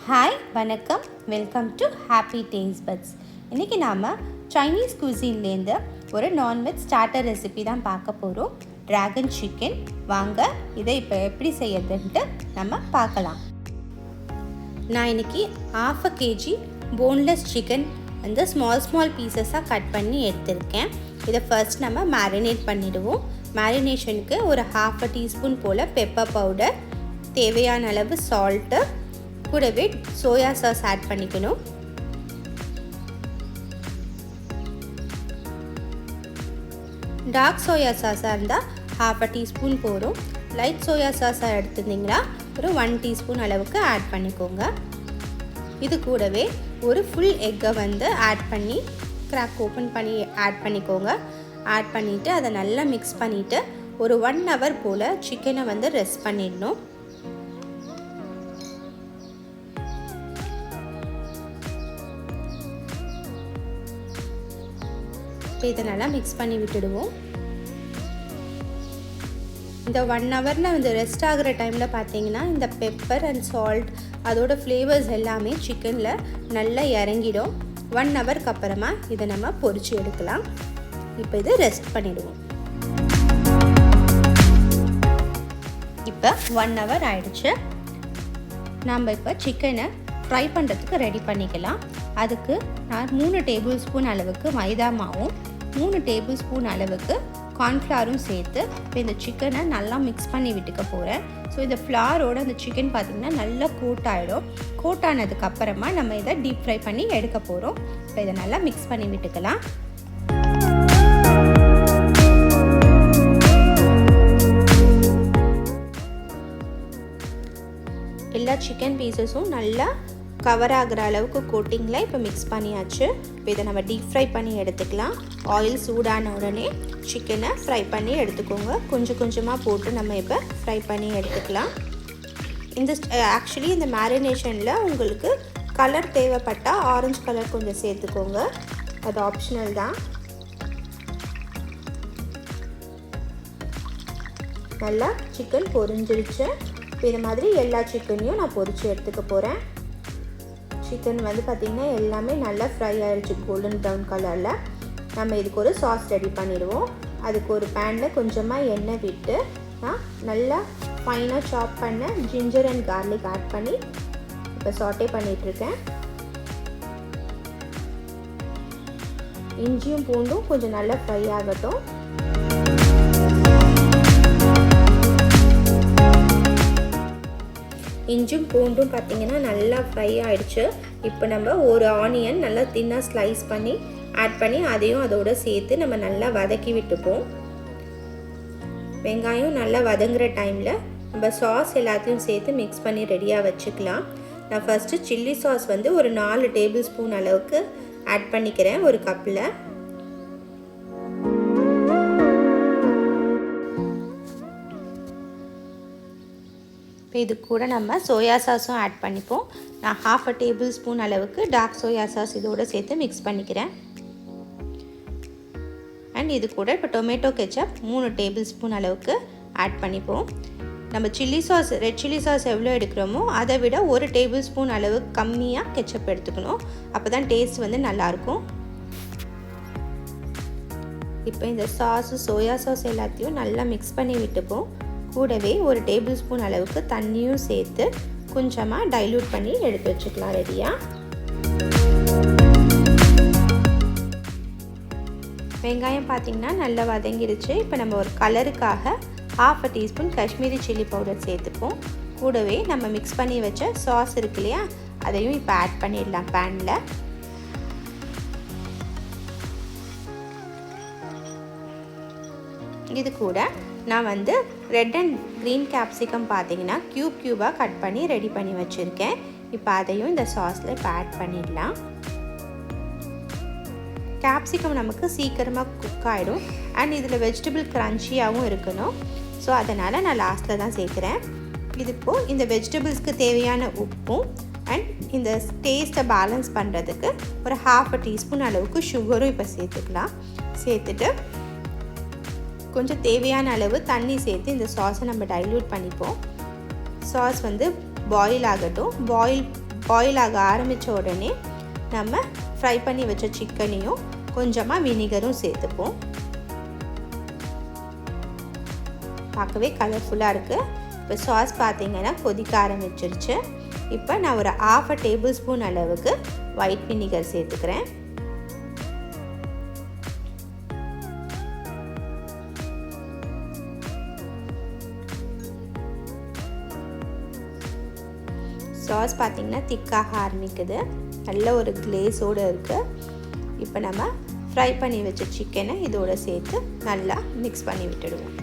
Hi வணக்கம், welcome to happy taste buds. இன்றைக்கி நாம் சைனீஸ் குசின்லேருந்து ஒரு நான்வெஜ் ஸ்டார்டர் ரெசிபி தான் பார்க்க போகிறோம். Dragon chicken. வாங்க இதை இப்போ எப்படி செய்யறதுன்ட்டு நம்ம பார்க்கலாம். நான் இன்றைக்கி 1/2 kg போன்லெஸ் சிக்கன் வந்து ஸ்மால் பீசஸாக கட் பண்ணி எடுத்திருக்கேன். இதை ஃபர்ஸ்ட் நம்ம மேரினேட் பண்ணிவிடுவோம். மேரினேஷனுக்கு ஒரு 1/2 teaspoon போல் பெப்பர் பவுடர், தேவையான அளவு சால்ட்டு, கூடவே சோயா சாஸ் ஆட் பண்ணிக்கணும். டார்க் சோயா சாஸாக இருந்தால் 1/2 teaspoon போதும். லைட் சோயா சாஸாக எடுத்துருந்தீங்கன்னா ஒரு 1 teaspoon அளவுக்கு ஆட் பண்ணிக்கோங்க. இது கூடவே ஒரு ஃபுல் எக்கை வந்து ஆட் பண்ணி கிராக் ஓப்பன் பண்ணி ஆட் பண்ணிக்கோங்க. ஆட் பண்ணிவிட்டு அதை நல்லா மிக்ஸ் பண்ணிவிட்டு ஒரு 1 hour போல் சிக்கனை வந்து ரெஸ்ட் பண்ணிடணும். இதை நல்லா மிக்ஸ் பண்ணி விட்டுடுவோம். இந்த 1 hour வந்து ரெஸ்ட் ஆகிற டைமில் பார்த்தீங்கன்னா இந்த பெப்பர் அண்ட் சால்ட் அதோட ஃப்ளேவர்ஸ் எல்லாமே சிக்கனில் நல்லா இறங்கிடும். 1 hourக்கு அப்புறமா இதை நம்ம பொரிச்சு எடுக்கலாம். இப்போ இதை ரெஸ்ட் பண்ணிவிடுவோம். இப்போ 1 hour ஆயிடுச்சு. நம்ம இப்போ சிக்கனை ஃப்ரை பண்ணுறதுக்கு ரெடி பண்ணிக்கலாம். அதுக்கு நான் 3 tablespoon அளவுக்கு மைதா மாவும் 3 tablespoon அளவுக்கு கார்ன்ஃப்ளவரும் சேர்த்து இப்போ இந்த சிக்கனை நல்லா மிக்ஸ் பண்ணி விட்டுக்க போகிறேன். ஸோ இந்த ஃப்ளாரோட அந்த சிக்கன் பார்த்திங்கன்னா நல்லா கோட் ஆகிடும். கோட் ஆனதுக்கப்புறமா நம்ம இதை டீப் ஃப்ரை பண்ணி எடுக்க போகிறோம். இப்போ இதை நல்லா மிக்ஸ் பண்ணி விட்டுக்கலாம். எல்லா சிக்கன் பீசஸும் நல்லா கவர் ஆகிற அளவுக்கு கோட்டிங்கில் இப்போ மிக்ஸ் பண்ணியாச்சு. இப்போ இதை நம்ம டீப் ஃப்ரை பண்ணி எடுத்துக்கலாம். ஆயில் சூடான உடனே சிக்கனை ஃப்ரை பண்ணி எடுத்துக்கோங்க. கொஞ்சமாக போட்டு நம்ம இப்போ ஃப்ரை பண்ணி எடுத்துக்கலாம். ஆக்சுவலி இந்த மேரினேஷனில் உங்களுக்கு கலர் தேவைப்பட்டால் ஆரஞ்சு கலர் கொஞ்சம் சேர்த்துக்கோங்க. அது ஆப்ஷனல் தான். நல்லா சிக்கன் பொரிஞ்சிருச்சு. இப்போ இது மாதிரி எல்லா சிக்கனையும் நான் பொரித்து எடுத்துக்க போகிறேன். சிக்கன் வந்து பார்த்திங்கன்னா எல்லாமே நல்லா ஃப்ரை ஆகிடுச்சு கோல்டன் ப்ரௌன் கலரில். நம்ம இதுக்கு ஒரு சாஸ் ரெடி பண்ணிடுவோம். அதுக்கு ஒரு பேனில் கொஞ்சமாக எண்ணெய் விட்டு நான் நல்லா ஃபைனாக சாப் பண்ண ஜிஞ்சர் அண்ட் கார்லிக் ஆட் பண்ணி இப்போ சாட்டே பண்ணிகிட்ருக்கேன். இஞ்சியும் பூண்டும் கொஞ்சம் நல்லா ஃப்ரை ஆகட்டும். இஞ்சும் பூண்டும் பார்த்திங்கன்னா நல்லா ஃப்ரை ஆகிடுச்சு. இப்போ நம்ம ஒரு ஆனியன் நல்லா தின்னாக ஸ்லைஸ் பண்ணி ஆட் பண்ணி அதையும் அதோடு சேர்த்து நம்ம நல்லா வதக்கி விட்டுப்போம். வெங்காயம் நல்லா வதங்குற டைமில் நம்ம சாஸ் எல்லாத்தையும் சேர்த்து மிக்ஸ் பண்ணி ரெடியாக வச்சுக்கலாம். நான் ஃபஸ்ட்டு சில்லி சாஸ் வந்து ஒரு 4 tablespoon அளவுக்கு ஆட் பண்ணிக்கிறேன் ஒரு கப்பில். இப்போ இது கூட நம்ம சோயா சாஸும் ஆட் பண்ணிப்போம். நான் 1/2 tablespoon அளவுக்கு டார்க் சோயா சாஸ் இதோடு சேர்த்து மிக்ஸ் பண்ணிக்கிறேன். அண்ட் இது கூட இப்போ டொமேட்டோ கெச்சப் 3 tablespoon அளவுக்கு ஆட் பண்ணிப்போம். நம்ம chilli sauce red chilli sauce எவ்வளோ எடுக்கிறோமோ அதை விட 1 tablespoon அளவு கம்மியாக கெச்சப் எடுத்துக்கணும். அப்போ தான் டேஸ்ட் வந்து நல்லாயிருக்கும். இப்போ இந்த சாஸு சோயா சாஸ் எல்லாத்தையும் நல்லா மிக்ஸ் பண்ணி விட்டுப்போம். கூடவே ஒரு tablespoon அளவுக்கு தண்ணியும் சேர்த்து கொஞ்சமாக டைல்யூட் பண்ணி எடுத்து வச்சுக்கலாம் ரெடியாக. வெங்காயம் பார்த்திங்கன்னா நல்லா வதங்கிடுச்சு. இப்போ நம்ம ஒரு கலருக்காக 1/2 teaspoon காஷ்மீரி சில்லி பவுடர் சேர்த்துப்போம். கூடவே நம்ம மிக்ஸ் பண்ணி வச்ச சாஸ் இருக்கு இல்லையா, அதையும் இப்போ ஆட் பண்ணிடலாம் பேனில். இது கூட நான் வந்து ரெட் அண்ட் க்ரீன் கேப்சிகம் பார்த்திங்கன்னா க்யூபாக கட் பண்ணி ரெடி பண்ணி வச்சுருக்கேன். இப்போ அதையும் இந்த சாஸில் இப்போ ஆட் பண்ணிடலாம். கேப்சிகம் நமக்கு சீக்கிரமாக குக் ஆகிடும். அண்ட் இதில் வெஜிடபிள் க்ரன்ச்சியாகவும் இருக்கணும். ஸோ அதனால் நான் லாஸ்ட்டில் தான் சேர்க்குறேன். இது இப்போது இந்த வெஜிடபிள்ஸ்க்கு தேவையான உப்பும் அண்ட் இந்த டேஸ்ட்டை பேலன்ஸ் பண்ணுறதுக்கு ஒரு 1/2 teaspoon அளவுக்கு சுகரும் இப்போ சேர்த்துக்கலாம். சேர்த்துட்டு கொஞ்சம் தேவையான அளவு தண்ணி சேர்த்து இந்த சாஸை நம்ம டைல்யூட் பண்ணிப்போம். சாஸ் வந்து பாயில் ஆகட்டும். பாயில் பாயில் ஆக ஆரம்பித்த உடனே நம்ம ஃப்ரை பண்ணி வச்ச சிக்கனையும் கொஞ்சமாக வினிகரும் சேர்த்துப்போம். பார்க்கவே கலர்ஃபுல்லாக இருக்குது. இப்போ சாஸ் பார்த்திங்கன்னா கொதிக்க ஆரம்பிச்சிருச்சு. இப்போ நான் ஒரு 1/2 டேபிள் ஸ்பூன் அளவுக்கு ஒயிட் வினிகர் சேர்த்துக்கிறேன். சாஸ் பார்த்திங்கன்னா திக்காக ஆரம்பிக்குது. நல்ல ஒரு கிளேஸோடு இருக்குது. இப்போ நம்ம ஃப்ரை பண்ணி வச்ச சிக்கனை இதோட சேர்த்து நல்லா மிக்ஸ் பண்ணி விட்டுடுவோம்.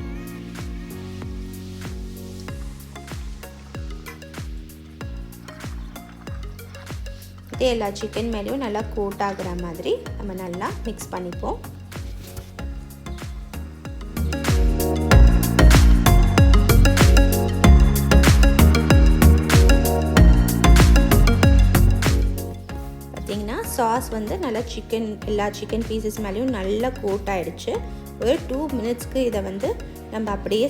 இதே எல்லா சிக்கன் மேலேயும் நல்லா கோட் ஆகிற மாதிரி நம்ம நல்லா மிக்ஸ் பண்ணிப்போம். சாஸ் வந்து நல்லா எல்லா சிக்கன் பீசஸ் மேலேயும் நல்லா கோட் ஆகிடுச்சு. ஒரு 2 மினிட்ஸ்க்கு இதை வந்து நம்ம அப்படியே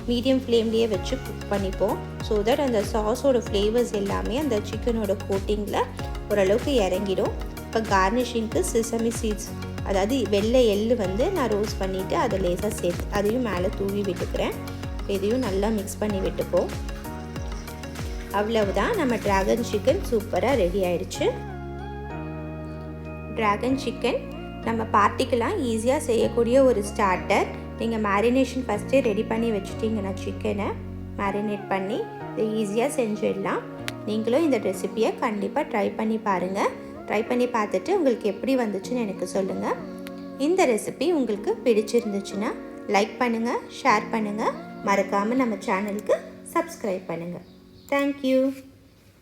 மீடியம் ஃப்ளேம்லேயே வச்சு குக் பண்ணிப்போம். ஸோ தட் அந்த சாஸோட ஃப்ளேவர்ஸ் எல்லாமே அந்த சிக்கனோட கோட்டிங்கில் ஓரளவுக்கு இறங்கிடும். இப்போ கார்னிஷிங்க்கு செசமி சீட்ஸ், அதாவது வெள்ளை எள்ளு வந்து நான் ரோஸ்ட் பண்ணிவிட்டு அதை லேசாக சேர்த்து அதையும் மேலே தூவி விட்டுக்கிறேன். இதையும் நல்லா மிக்ஸ் பண்ணி விட்டுப்போம். அவ்வளவுதான், நம்ம டிராகன் சிக்கன் சூப்பராக ரெடி ஆயிடுச்சு. டிராகன் சிக்கன் நம்ம பார்ட்டிக்கெலாம் ஈஸியாக செய்யக்கூடிய ஒரு ஸ்டார்டர். நீங்கள் மேரினேஷன் ஃபஸ்ட்டே ரெடி பண்ணி வச்சுட்டிங்கன்னா சிக்கனை மேரினேட் பண்ணி இதை ஈஸியாக செஞ்சிடலாம். நீங்களும் இந்த ரெசிப்பியை கண்டிப்பாக ட்ரை பண்ணி பாருங்கள். ட்ரை பண்ணி பார்த்துட்டு உங்களுக்கு எப்படி வந்துச்சுன்னு எனக்கு சொல்லுங்கள். இந்த ரெசிபி உங்களுக்கு பிடிச்சிருந்துச்சுன்னா லைக் பண்ணுங்கள், ஷேர் பண்ணுங்கள், மறக்காமல் நம்ம சேனலுக்கு சப்ஸ்கிரைப் பண்ணுங்கள். தேங்க்யூ.